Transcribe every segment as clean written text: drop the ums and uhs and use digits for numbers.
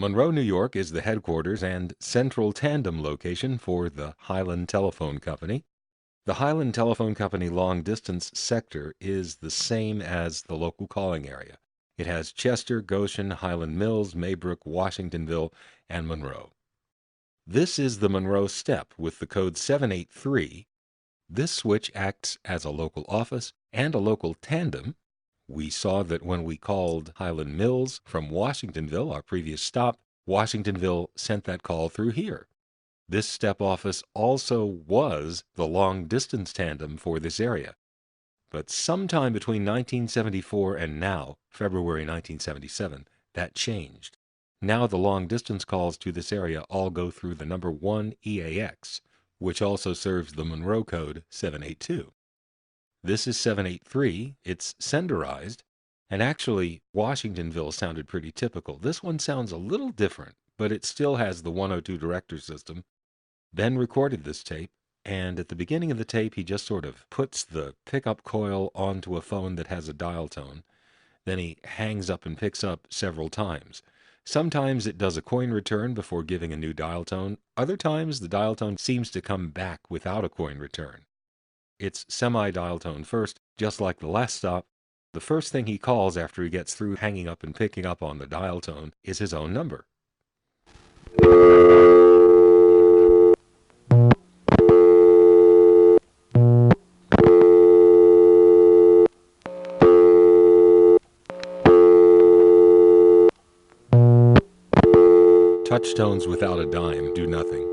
Monroe, New York is the headquarters and central tandem location for the Highland Telephone Company. The Highland Telephone Company long-distance sector is the same as the local calling area. It has Chester, Goshen, Highland Mills, Maybrook, Washingtonville, and Monroe. This is the Monroe step with the code 783. This switch acts as a local office and a local tandem. We saw that when we called Highland Mills from Washingtonville, our previous stop, Washingtonville sent that call through here. This step office also was the long-distance tandem for this area. But sometime between 1974 and now, February 1977, that changed. Now the long-distance calls to this area all go through the number 1 EAX, which also serves the Monroe code 782. This is 783, it's senderized, and actually Washingtonville sounded pretty typical. This one sounds a little different, but it still has the 102 director system. Ben recorded this tape, and at the beginning of the tape he just sort of puts the pickup coil onto a phone that has a dial tone. Then he hangs up and picks up several times. Sometimes it does a coin return before giving a new dial tone. Other times the dial tone seems to come back without a coin return. It's semi-dial tone first, just like the last stop. The first thing he calls after he gets through hanging up and picking up on the dial tone is his own number. Touch tones without a dime do nothing.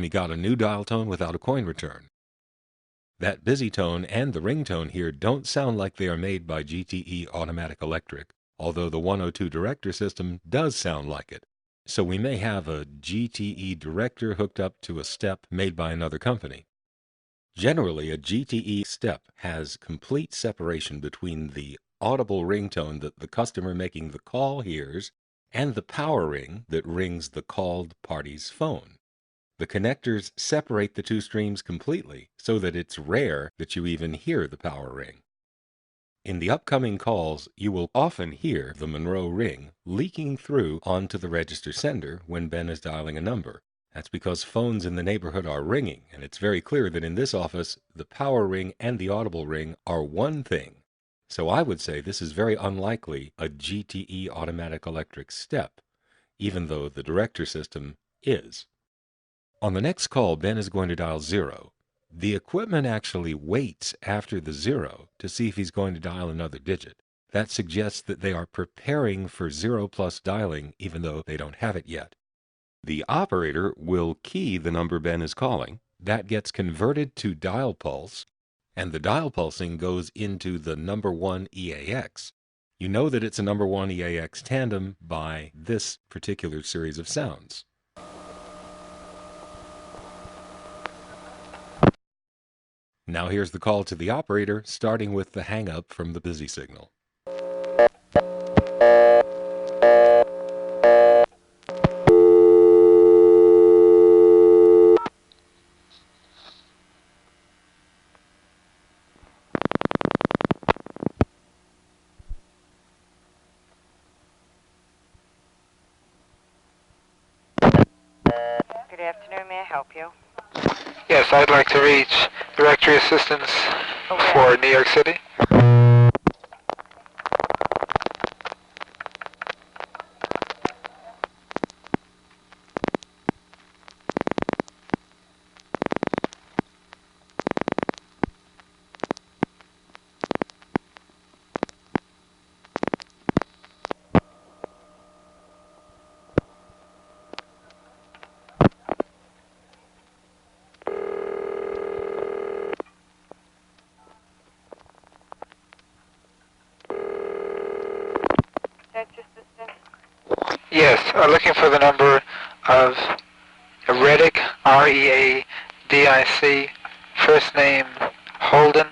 He got a new dial tone without a coin return. That busy tone and the ringtone here don't sound like they are made by GTE Automatic Electric, although the 102 director system does sound like it. So we may have a GTE director hooked up to a step made by another company. Generally, a GTE step has complete separation between the audible ringtone that the customer making the call hears and the power ring that rings the called party's phone. The connectors separate the two streams completely so that it's rare that you even hear the power ring. In the upcoming calls, you will often hear the Monroe ring leaking through onto the register sender when Ben is dialing a number. That's because phones in the neighborhood are ringing, and it's very clear that in this office, the power ring and the audible ring are one thing. So I would say this is very unlikely a GTE Automatic Electric step, even though the director system is. On the next call, Ben is going to dial 0. The equipment actually waits after the 0 to see if he's going to dial another digit. That suggests that they are preparing for 0 plus dialing even though they don't have it yet. The operator will key the number Ben is calling. That gets converted to dial pulse, and the dial pulsing goes into the number 1 EAX. You know that it's a number 1 EAX tandem by this particular series of sounds. Now here's the call to the operator, starting with the hang-up from the busy signal. Good afternoon, may I help you? Yes, I'd like to reach directory assistance for New York City. Yes, looking for the number of Reddick, Readic, first name Holden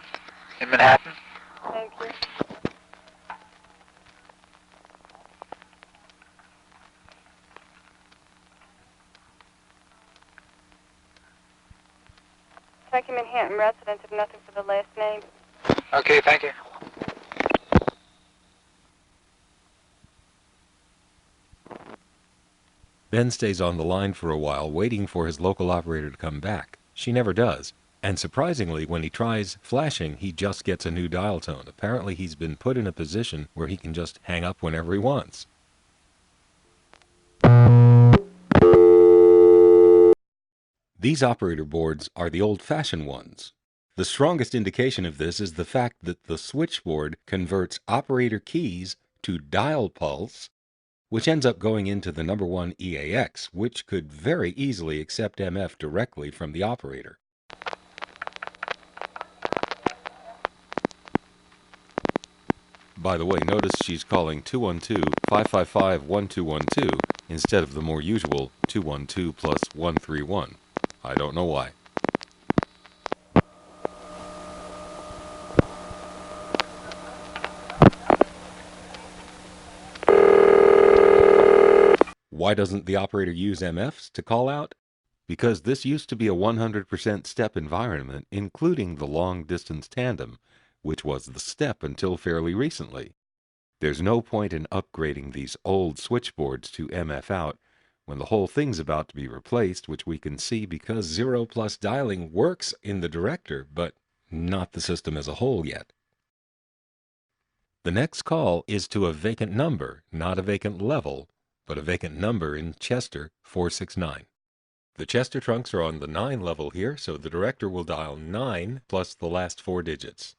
in Manhattan. Thank you. Check him Manhattan residence if nothing for the last name. Okay, thank you. Ben stays on the line for a while, waiting for his local operator to come back. She never does. And surprisingly, when he tries flashing, he just gets a new dial tone. Apparently, he's been put in a position where he can just hang up whenever he wants. These operator boards are the old-fashioned ones. The strongest indication of this is the fact that the switchboard converts operator keys to dial pulse, which ends up going into the number 1 EAX, which could very easily accept MF directly from the operator. By the way, notice she's calling 212-555-1212 instead of the more usual 212 plus 131. I don't know why. Why doesn't the operator use MFs to call out? Because this used to be a 100% step environment, including the long-distance tandem, which was the step until fairly recently. There's no point in upgrading these old switchboards to MF out when the whole thing's about to be replaced, which we can see because 0 plus dialing works in the director, but not the system as a whole yet. The next call is to a vacant number, not a vacant level, but a vacant number in Chester 469. The Chester trunks are on the 9 level here, so the director will dial 9 plus the last 4 digits.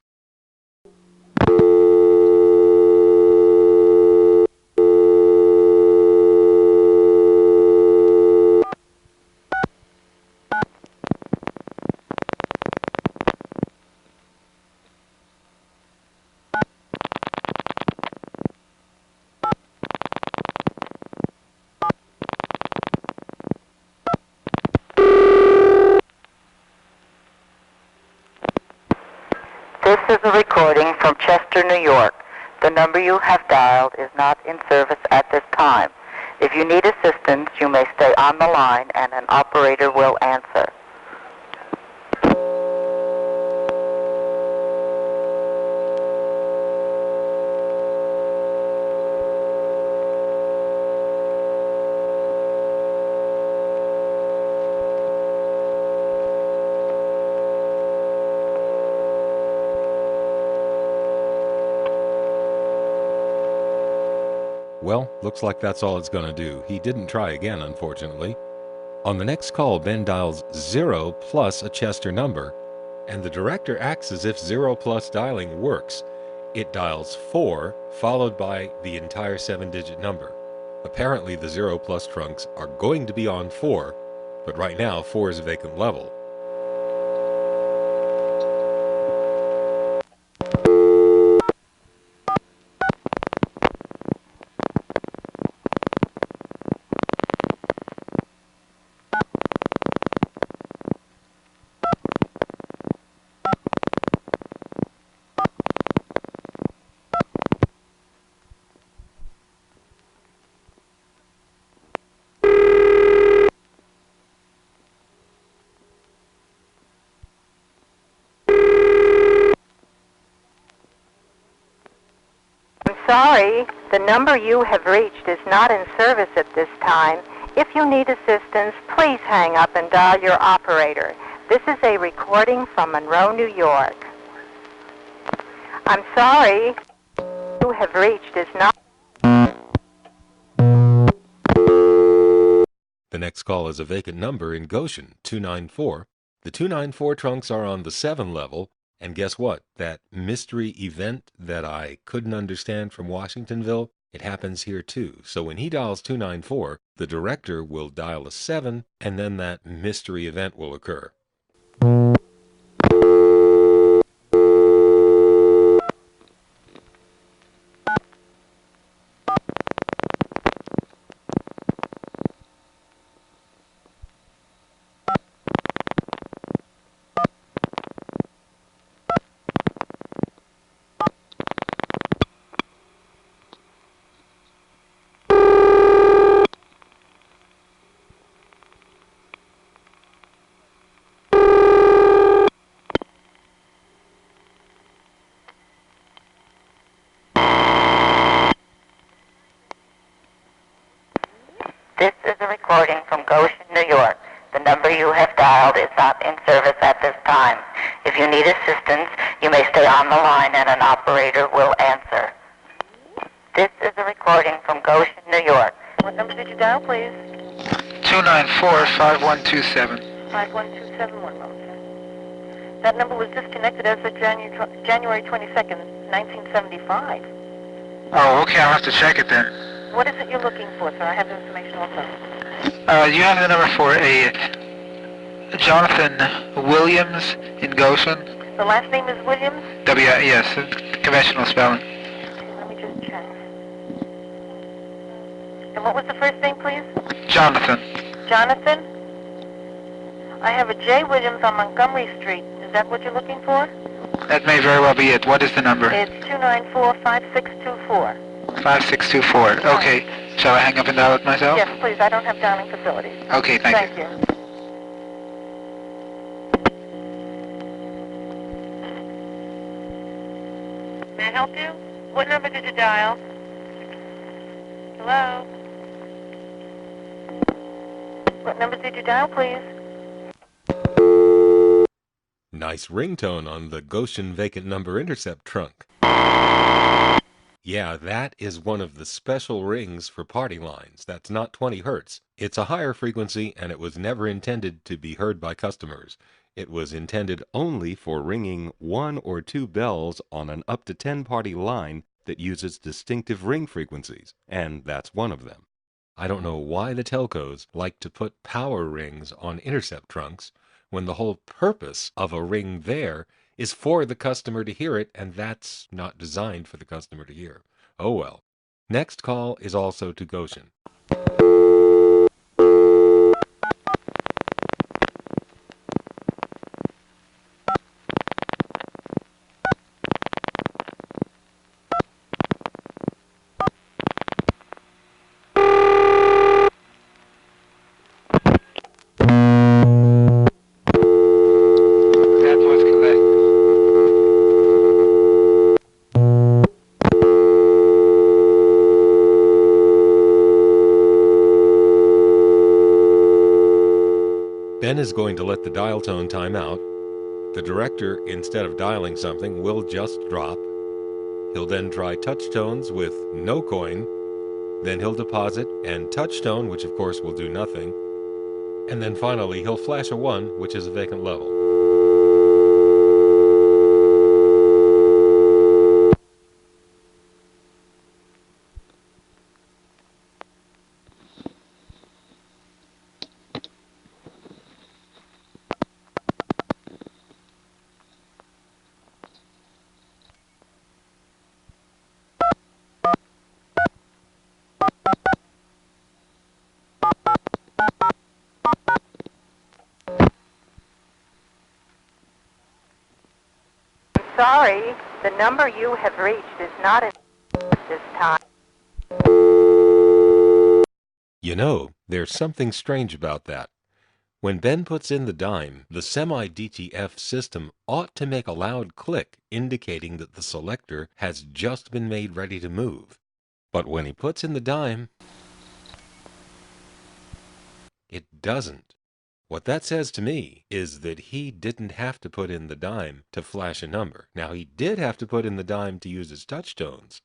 This is a recording from Chester, New York. The number you have dialed is not in service at this time. If you need assistance, you may stay on the line and an operator will answer. Well, looks like that's all it's going to do. He didn't try again, unfortunately. On the next call, Ben dials 0 plus a Chester number, and the director acts as if 0 plus dialing works. It dials 4, followed by the entire 7-digit number. Apparently, the 0 plus trunks are going to be on 4, but right now, 4 is a vacant level. Sorry, the number you have reached is not in service at this time. If you need assistance, please hang up and dial your operator. This is a recording from Monroe, New York. I'm sorry, you have reached is not... The next call is a vacant number in Goshen, 294. The 294 trunks are on the 7 level, and guess what? That mystery event that I couldn't understand from Washingtonville, it happens here too. So when he dials 294, the director will dial a 7, and then that mystery event will occur. This is a recording from Goshen, New York. The number you have dialed is not in service at this time. If you need assistance, you may stay on the line and an operator will answer. This is a recording from Goshen, New York. What number did you dial, please? 294-5127. 5127, one moment. That number was disconnected as of January 22nd, 1975. Oh, okay, I'll have to check it then. What is it you're looking for, sir? I have the information also. You have the number for a Jonathan Williams in Goshen? The last name is Williams? Yes, conventional spelling. Let me just check. And what was the first name, please? Jonathan. Jonathan? I have a J. Williams on Montgomery Street. Is that what you're looking for? That may very well be it. What is the number? It's 294-5624. 5624. Okay. Shall I hang up and dial it myself? Yes, please. I don't have dialing facilities. Okay, thank you. Thank you. May I help you? What number did you dial? Hello? What number did you dial, please? Nice ringtone on the Goshen vacant number intercept trunk. Yeah, that is one of the special rings for party lines. That's not 20 hertz. It's a higher frequency, and it was never intended to be heard by customers. It was intended only for ringing 1 or 2 bells on an up to 10 party line that uses distinctive ring frequencies, and that's one of them. I don't know why the telcos like to put power rings on intercept trunks when the whole purpose of a ring there is for the customer to hear it, and that's not designed for the customer to hear. Oh well. Next call is also to Goshen. That was correct. Ben is going to let the dial tone time out. The director, instead of dialing something, will just drop. He'll then try touch tones with no coin. Then he'll deposit and touch tone, which of course will do nothing. And then finally he'll flash a 1, which is a vacant level. Sorry, the number you have reached is not in at this time. You know, there's something strange about that. When Ben puts in the dime, the semi-DTF system ought to make a loud click indicating that the selector has just been made ready to move. But when he puts in the dime, it doesn't. What that says to me is that he didn't have to put in the dime to flash a number. Now, he did have to put in the dime to use his touch tones,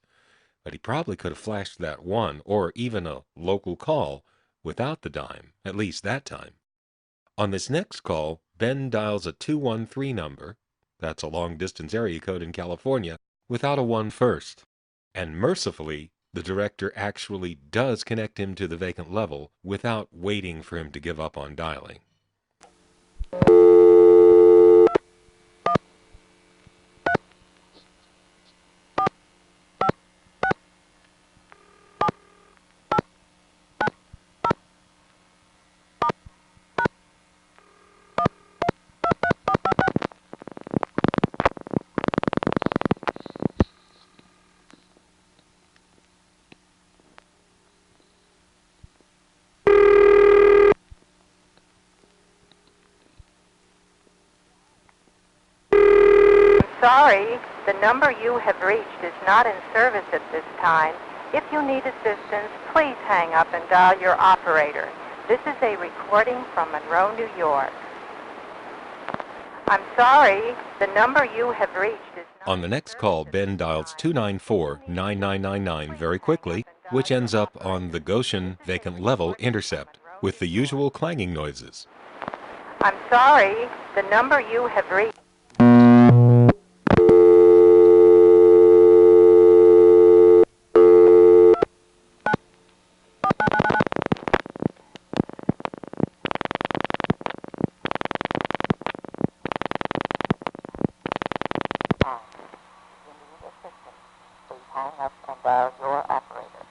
but he probably could have flashed that 1 or even a local call without the dime, at least that time. On this next call, Ben dials a 213 number, that's a long-distance area code in California, without a 1 first. And mercifully, the director actually does connect him to the vacant level without waiting for him to give up on dialing. Sorry, the number you have reached is not in service at this time. If you need assistance, please hang up and dial your operator. This is a recording from Monroe, New York. I'm sorry, the number you have reached is not... On the next call, Ben dials 294-9999 very quickly, which ends up on the Goshen vacant level intercept with the usual clanging noises. I'm sorry, the number you have reached... Hang up and dial your operator.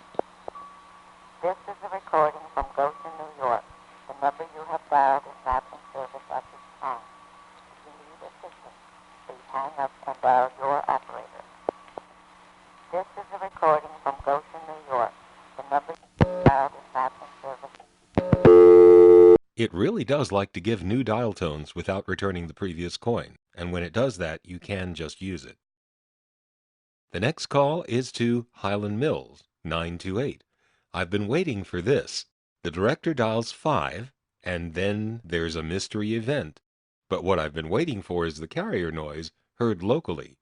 This is a recording from Goshen, New York. The number you have dialed is not in service at this time. If you need assistance, please hang up and dial your operator. This is a recording from Goshen, New York. The number you have dialed is not in service. It really does like to give new dial tones without returning the previous coin, and when it does that, you can just use it. The next call is to Highland Mills, 928. I've been waiting for this. The director dials 5, and then there's a mystery event. But what I've been waiting for is the carrier noise heard locally.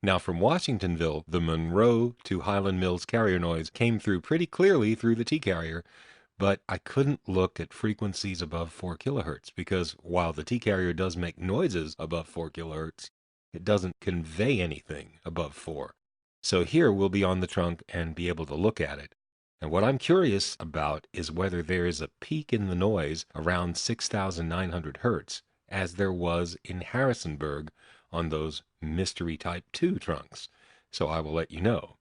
Now from Washingtonville, the Monroe to Highland Mills carrier noise came through pretty clearly through the T-carrier, but I couldn't look at frequencies above 4 kilohertz because while the T-carrier does make noises above 4 kilohertz, it doesn't convey anything above 4. So here we'll be on the trunk and be able to look at it. And what I'm curious about is whether there is a peak in the noise around 6,900 hertz, as there was in Harrisonburg on those Mystery Type 2 trunks. So I will let you know.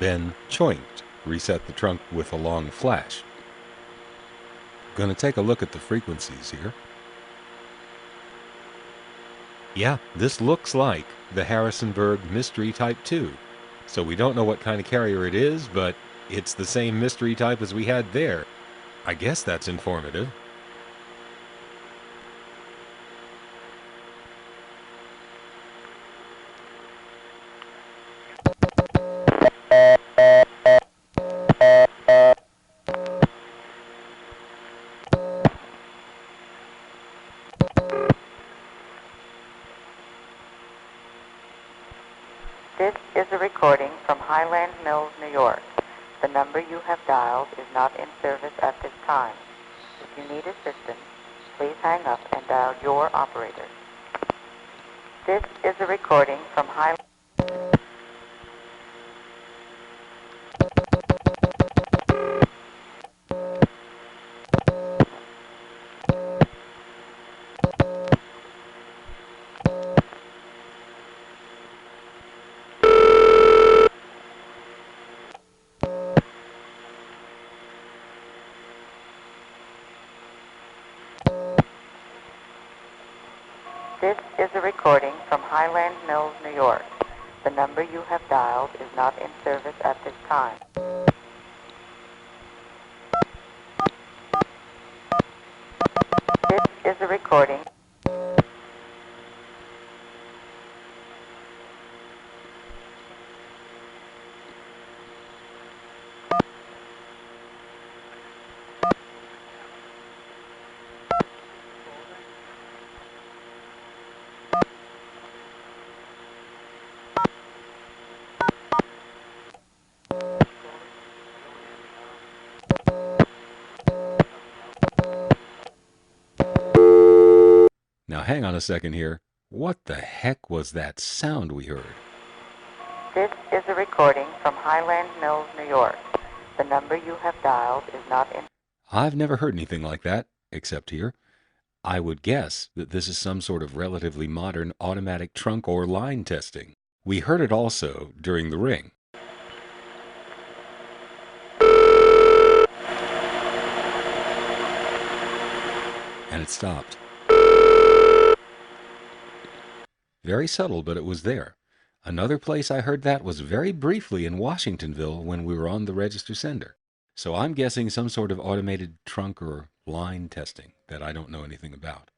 Ben choinked, reset the trunk with a long flash. Gonna take a look at the frequencies here. Yeah, this looks like the Harrisonburg Mystery Type 2. So we don't know what kind of carrier it is, but it's the same mystery type as we had there. I guess that's informative. This is a recording from Highland Mills, New York. The number you have dialed is not in service at this time. If you need assistance, please hang up and dial your operator. This is a recording from Highland... This is a recording from Highland Mills, New York. The number you have dialed is not in service at this time. This is a recording. hang on a second here. What the heck was that sound we heard? This is a recording from Highland Mills, New York. The number you have dialed is not in... I've never heard anything like that, except here. I would guess that this is some sort of relatively modern automatic trunk or line testing. We heard it also during the ring. And it stopped. Very subtle, but it was there. Another place I heard that was very briefly in Washingtonville when we were on the register sender. So I'm guessing some sort of automated trunk or line testing that I don't know anything about.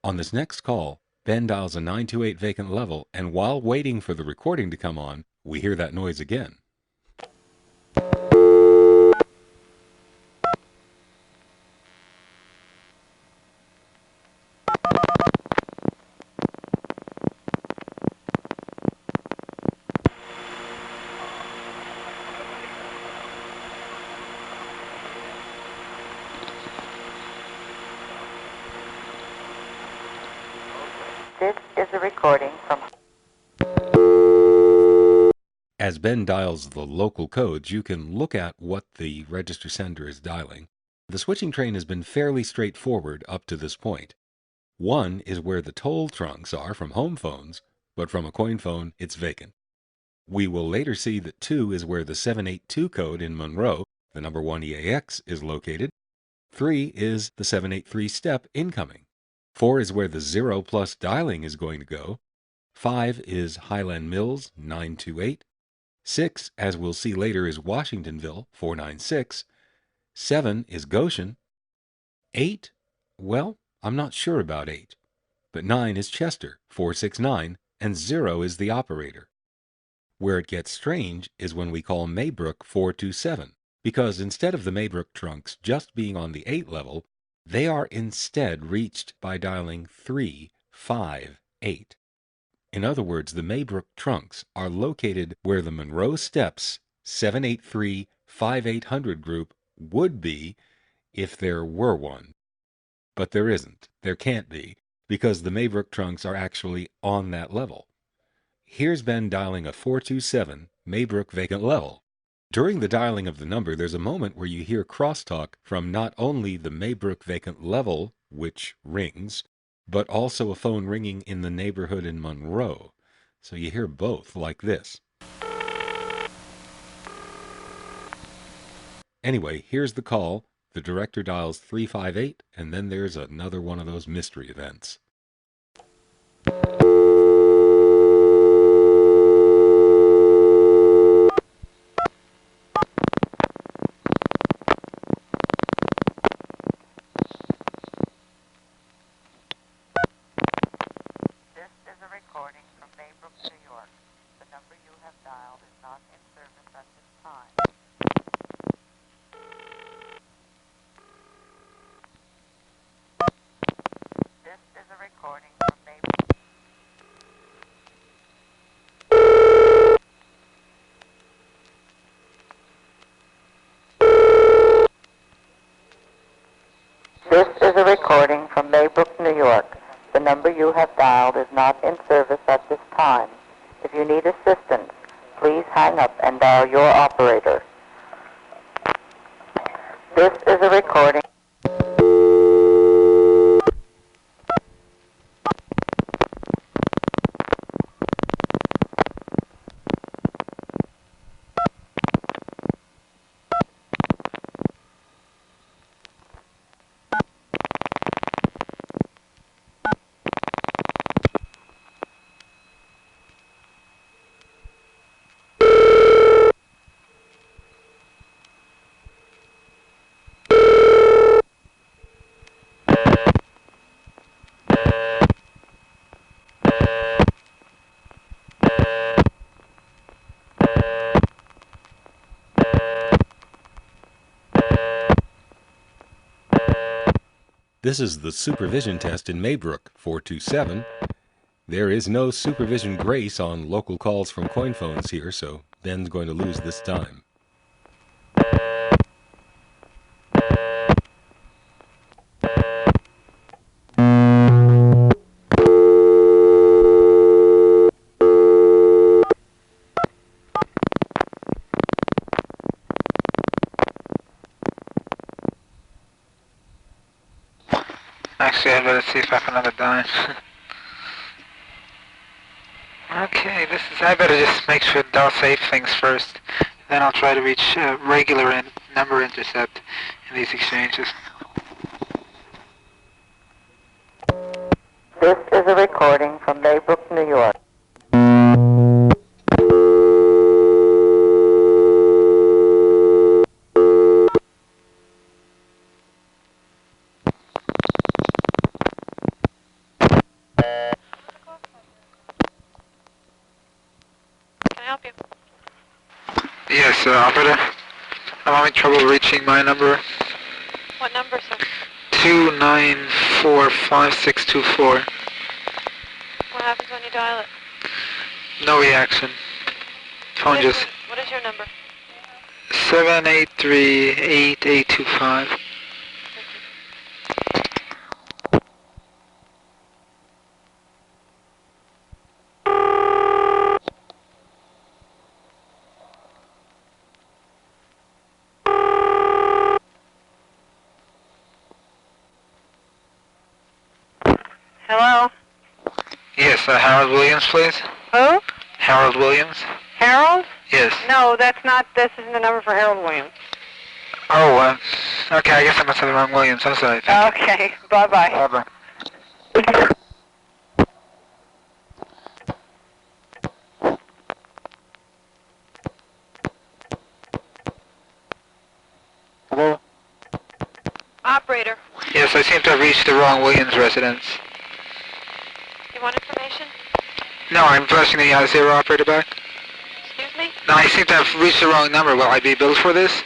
On this next call, Ben dials a 928 vacant level, and while waiting for the recording to come on, we hear that noise again. This is a recording from... As Ben dials the local codes, you can look at what the register sender is dialing. The switching train has been fairly straightforward up to this point. 1 is where the toll trunks are from home phones, but from a coin phone, it's vacant. We will later see that 2 is where the 782 code in Monroe, the number 1 EAX, is located. 3 is the 783 step incoming. 4 is where the 0 plus dialing is going to go. 5 is Highland Mills, 928. 6, as we'll see later, is Washingtonville, 496. 7 is Goshen. 8, well, I'm not sure about 8. But 9 is Chester, 469, and 0 is the operator. Where it gets strange is when we call Maybrook 427, because instead of the Maybrook trunks just being on the 8 level, they are instead reached by dialing 358. In other words, the Maybrook trunks are located where the Monroe Steps 783-5800 group would be if there were one. But there isn't. There can't be, because the Maybrook trunks are actually on that level. Here's Ben dialing a 427 Maybrook vacant level. During the dialing of the number, there's a moment where you hear crosstalk from not only the Maybrook vacant level, which rings, but also a phone ringing in the neighborhood in Monroe. So you hear both like this. Anyway, here's the call. The director dials 358, and then there's another one of those mystery events. This is a recording from Maybrook, New York. The number you have dialed is not in service at this time. This is a recording from Maybrook. This is a recording from Maybrook, New York. The number you have dialed is not in service at this time. If you need assistance, please hang up and dial your operator. This is a recording. This is the supervision test in Maybrook 427. There is no supervision grace on local calls from coin phones here, so Ben's going to lose this time. Actually, I'd better see if I have another dime. Okay, I better just make sure that I'll save things first. Then I'll try to reach regular number intercept in these exchanges. This is a recording from Maybrook, New York. Can I help you? Yes, operator. I'm having trouble reaching my number. What number, sir? 2945624. What happens when you dial it? No reaction. Phone just What is your number? 7838825. Hello? Yes, Harold Williams, please. Who? Harold Williams? Harold? Yes. No, this isn't the number for Harold Williams. Oh, okay, I guess I must have the wrong Williams. I'm sorry. Thank you. Okay, bye-bye. Bye-bye. Hello? Operator, Yes, I seem to have reached the wrong Williams residence. you want information? No, I'm pressing the zero operator back. Excuse me? No, I seem to have reached the wrong number. Will I be billed for this?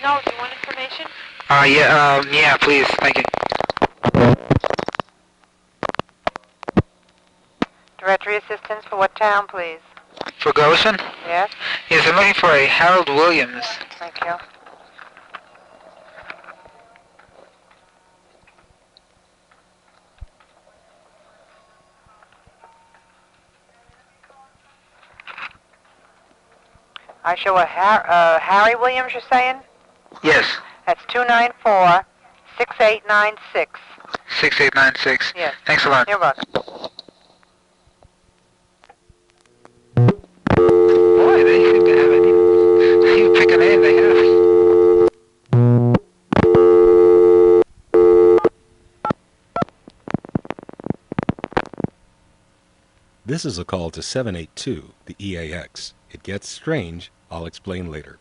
No, do you want information? Yeah, please. Thank you. Directory assistance for what town, please? For Goshen? Yes, Yes, I'm looking for a Harold Williams. thank you. I show a Harry Williams, you're saying? Yes. That's 294-6896. 6896. Yes. Thanks a lot. You're welcome. Boy, they seem to have it. You pick a name, they have. This is a call to 782, the EAX. It gets strange. I'll explain later.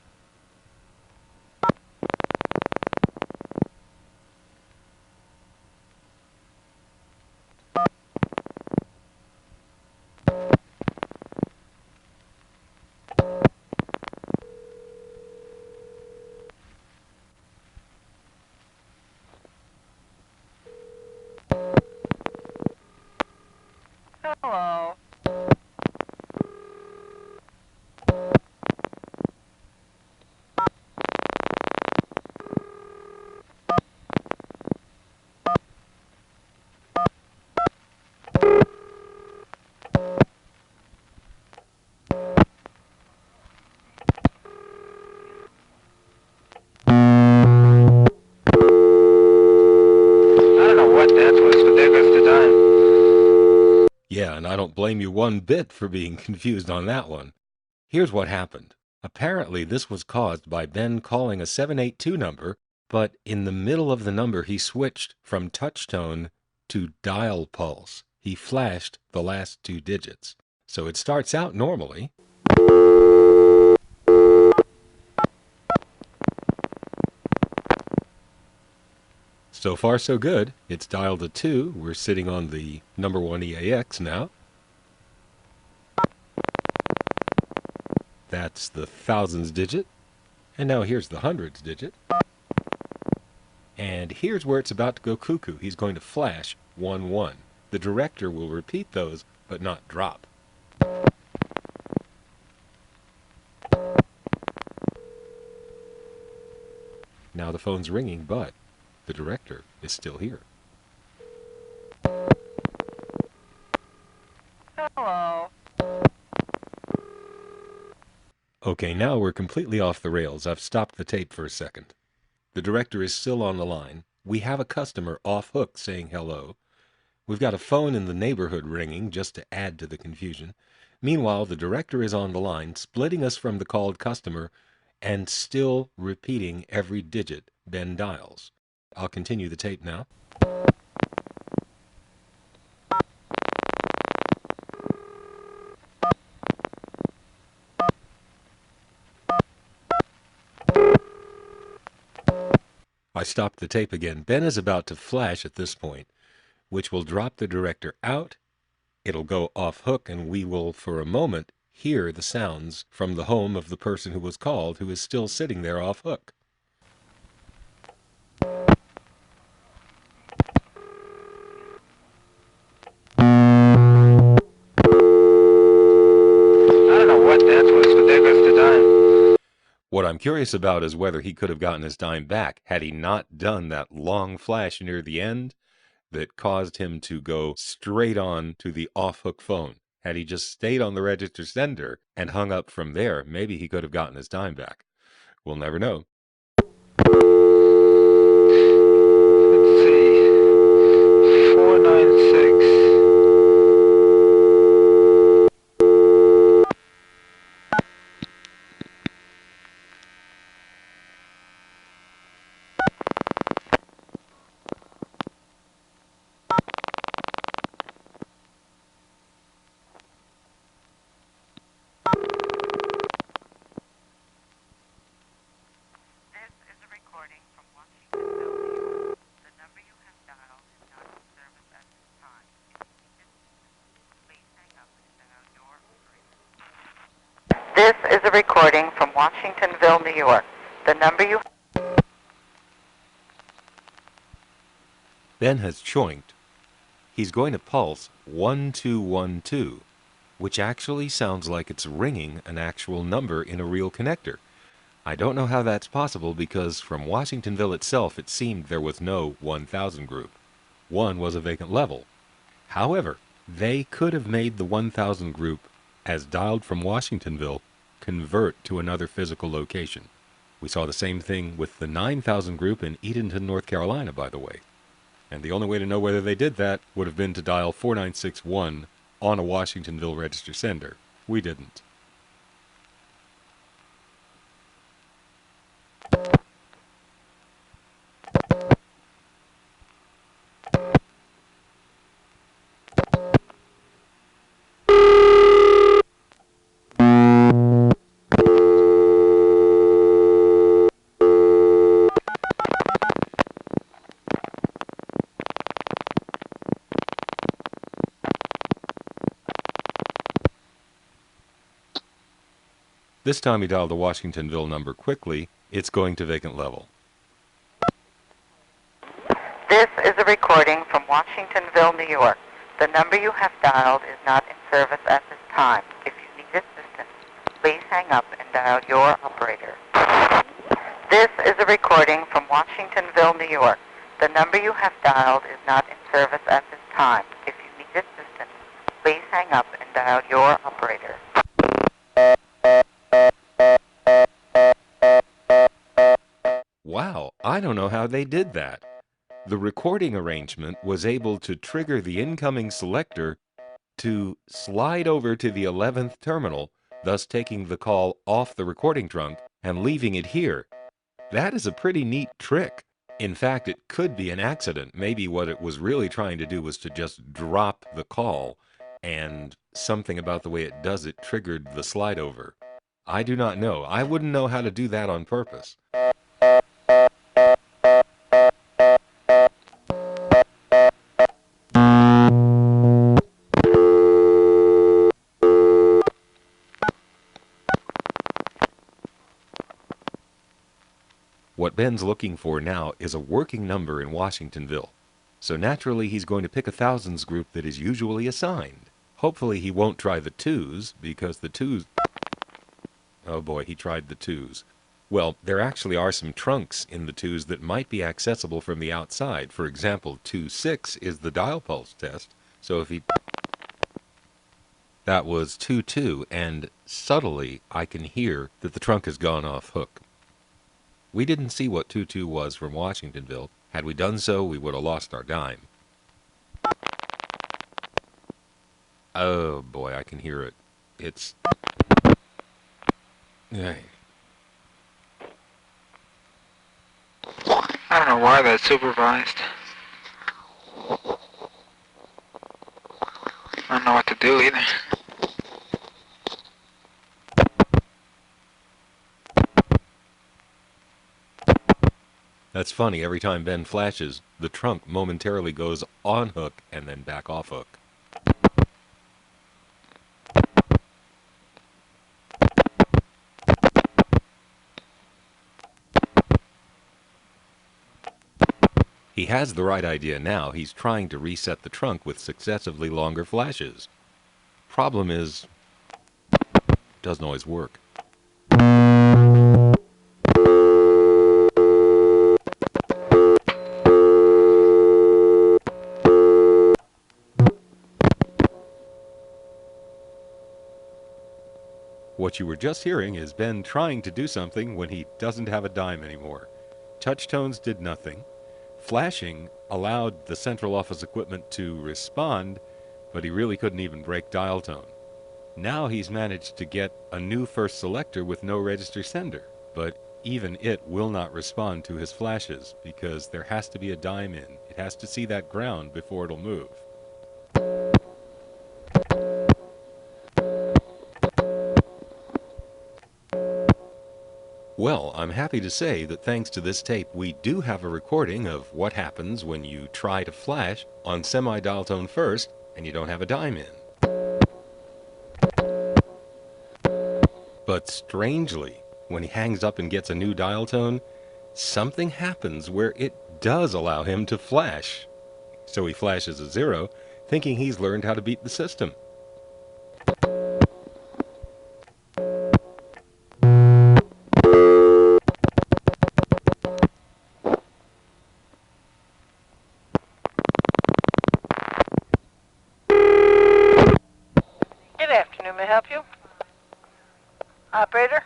Hello. I don't know what that was, but there goes the dime. Yeah, and I don't blame you one bit for being confused on that one. Here's what happened. Apparently, this was caused by Ben calling a 782 number, but in the middle of the number he switched from touch tone to dial pulse. He flashed the last two digits. So it starts out normally. So far so good. It's dialed a 2. We're sitting on the number 1 EAX now. That's the thousands digit. And now here's the hundreds digit. And here's where it's about to go cuckoo. He's going to flash 1 1. The director will repeat those, but not drop. Now the phone's ringing, but the director is still here. Hello. Okay, now we're completely off the rails. I've stopped the tape for a second. The director is still on the line. We have a customer off hook saying hello. We've got a phone in the neighborhood ringing just to add to the confusion. Meanwhile, the director is on the line, splitting us from the called customer and still repeating every digit Ben dials. I'll continue the tape now. I stopped the tape again. Ben is about to flash at this point, which will drop the director out. It'll go off hook, and we will, for a moment, hear the sounds from the home of the person who was called, who is still sitting there off hook. What I'm curious about is whether he could have gotten his dime back had he not done that long flash near the end that caused him to go straight on to the off-hook phone. Had he just stayed on the register sender and hung up from there, maybe he could have gotten his dime back. We'll never know. Let's see. 496. This is a recording from Washingtonville, New York. The number you... Ben has choinked. He's going to pulse 1212, which actually sounds like it's ringing an actual number in a real connector. I don't know how that's possible because from Washingtonville itself it seemed there was no 1000 group. 1 was a vacant level. However, they could have made the 1000 group, as dialed from Washingtonville, convert to another physical location. We saw the same thing with the 9000 group in Edenton, North Carolina, by the way. And the only way to know whether they did that would have been to dial 4961 on a Washingtonville register sender. We didn't. This time he dialed the Washingtonville number quickly. It's going to vacant level. This is a recording from Washingtonville, New York. The number you have dialed is not in service at this time. If you need assistance, please hang up and dial your operator. This is a recording from Washingtonville, New York. The number you have dialed is not in service at this time. If you need assistance, please hang up and dial your operator. Wow, I don't know how they did that. The recording arrangement was able to trigger the incoming selector to slide over to the 11th terminal, thus taking the call off the recording trunk and leaving it here. That is a pretty neat trick. In fact, it could be an accident. Maybe what it was really trying to do was to just drop the call, and something about the way it does it triggered the slide over. I do not know. I wouldn't know how to do that on purpose. What Ben's looking for now is a working number in Washingtonville. So naturally he's going to pick a thousands group that is usually assigned. Hopefully he won't try the 2s, because the 2s... Oh boy, he tried the 2s. Well, there actually are some trunks in the 2s that might be accessible from the outside. For example, 2-6 is the dial pulse test. So if he... That was 2-2, and subtly I can hear that the trunk has gone off hook. We didn't see what 2-2 was from Washingtonville, Had we done so, we would have lost our dime. Oh boy, I can hear it. It's... I don't know why that's supervised. I don't know what to do either. That's funny. Every time Ben flashes, the trunk momentarily goes on hook and then back off hook. He has the right idea now. He's trying to reset the trunk with successively longer flashes. Problem is, doesn't always work. What you were just hearing is Ben trying to do something when he doesn't have a dime anymore. Touch tones did nothing. Flashing allowed the central office equipment to respond, but he really couldn't even break dial tone. Now he's managed to get a new first selector with no register sender, but even it will not respond to his flashes because there has to be a dime in. It has to see that ground before it'll move. Well, I'm happy to say that thanks to this tape, we do have a recording of what happens when you try to flash on semi-dial tone first and you don't have a dime in. But strangely, when he hangs up and gets a new dial tone, something happens where it does allow him to flash. So he flashes a 0, thinking he's learned how to beat the system. Good afternoon, may I help you? Operator?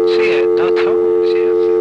See it, no tones, yes.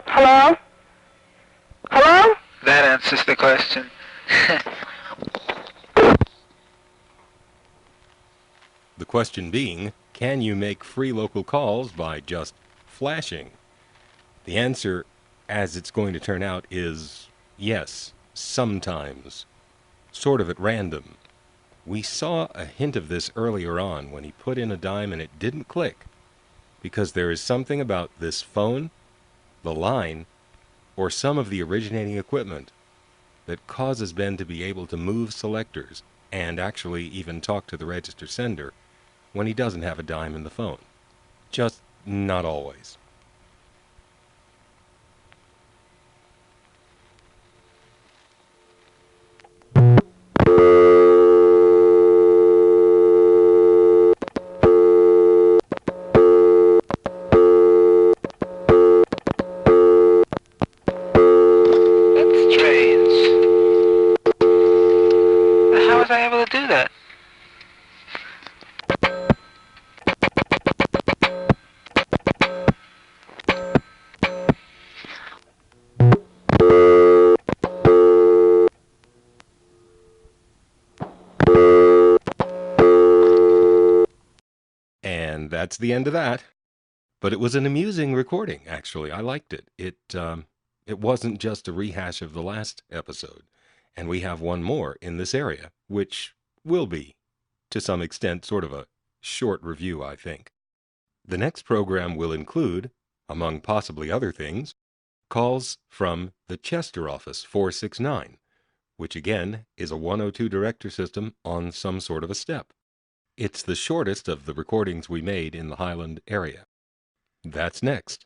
Hello? Hello? That answers the question. The question being, can you make free local calls by just flashing? The answer, as it's going to turn out, is yes, sometimes. Sort of at random. We saw a hint of this earlier on when he put in a dime and it didn't click, because there is something about this phone, the line, or some of the originating equipment that causes Ben to be able to move selectors and actually even talk to the register sender when he doesn't have a dime in the phone. Just not always. That's strange. How was I able to do that? And that's the end of that. But it was an amusing recording, actually. I liked it. It wasn't just a rehash of the last episode. And we have one more in this area, which will be, to some extent, sort of a short review, I think. The next program will include, among possibly other things, calls from the Chester office 469, which again is a 102 director system on some sort of a step. It's the shortest of the recordings we made in the Highland area. That's next.